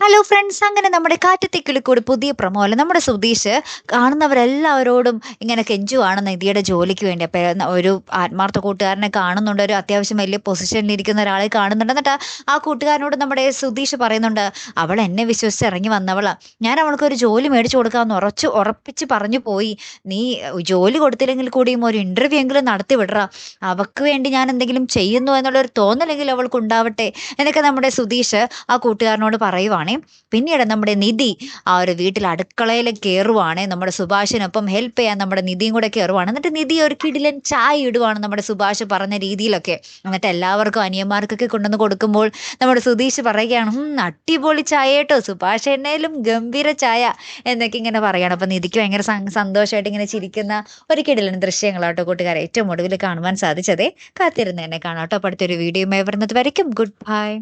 Hello friends, അങ്ങനെ നമ്മുടെ കാറ്റത്തിക്കിളിക്കൂടി പുതിയ പ്രൊമോ അല്ല നമ്മുടെ സുധീഷ് കാണുന്നവരെല്ലാവരോടും ഇങ്ങനെ കെഞ്ചുവാണ് നിധിയുടെ ജോലിക്ക് വേണ്ടി. അപ്പം ഒരു ആത്മാർത്ഥ കൂട്ടുകാരനെ കാണുന്നുണ്ട്, ഒരു അത്യാവശ്യം വലിയ പൊസിഷനിൽ ഇരിക്കുന്ന ഒരാളെ കാണുന്നുണ്ട്. എന്നിട്ട് ആ കൂട്ടുകാരനോട് നമ്മുടെ സുധീഷ് പറയുന്നുണ്ട്, അവൾ എന്നെ വിശ്വസിച്ച് ഇറങ്ങി വന്നവളാ, ഞാൻ അവൾക്ക് ഒരു ജോലി മേടിച്ചു കൊടുക്കാമെന്ന് ഉറപ്പിച്ച് പറഞ്ഞു പോയി. നീ ജോലി കൊടുത്തില്ലെങ്കിൽ കൂടിയും ഒരു ഇന്റർവ്യൂ എങ്കിലും നടത്തി വിടറ, അവൾക്ക് വേണ്ടി ഞാൻ എന്തെങ്കിലും ചെയ്യുന്നു എന്നുള്ളൊരു തോന്നലെങ്കിലും അവൾക്ക് ഉണ്ടാവട്ടെ എന്നൊക്കെ നമ്മുടെ സുധീഷ് ആ കൂട്ടുകാരനോട് പറയുവാണ്. പിന്നീട് നമ്മുടെ നിധി ആ ഒരു വീട്ടിൽ അടുക്കളയിൽ കയറുവാണ്. നമ്മുടെ സുഭാഷിനൊപ്പം ഹെൽപ്പ് ചെയ്യാൻ നമ്മുടെ നിധിയും കൂടെ കയറുവാണ്. എന്നിട്ട് നിധി ഒരു കിടിലൻ ചായ ഇടുവാണ് നമ്മുടെ സുഭാഷ് പറഞ്ഞ രീതിയിലൊക്കെ. എന്നിട്ട് എല്ലാവർക്കും അനിയന്മാർക്കൊക്കെ കൊണ്ടുവന്ന് കൊടുക്കുമ്പോൾ നമ്മുടെ സുധീഷ് പറയുകയാണ്, അടിപൊളി ചായ കേട്ടോ സുഭാഷ്, എന്നേലും ഗംഭീര ചായ എന്നൊക്കെ ഇങ്ങനെ പറയണം. അപ്പൊ നിധിക്ക് ഭയങ്കര സന്തോഷമായിട്ട് ഇങ്ങനെ ചിരിക്കുന്ന ഒരു കിടിലൻ ദൃശ്യങ്ങളാട്ടോ കൂട്ടുകാരെ ഏറ്റവും ഒടുവിൽ കാണുവാൻ സാധിച്ചതേ. കാത്തിരുന്ന് തന്നെ കാണാട്ടോ. അടുത്തൊരു വീഡിയോ വരുന്നത് വരയ്ക്കും ഗുഡ് ബൈ.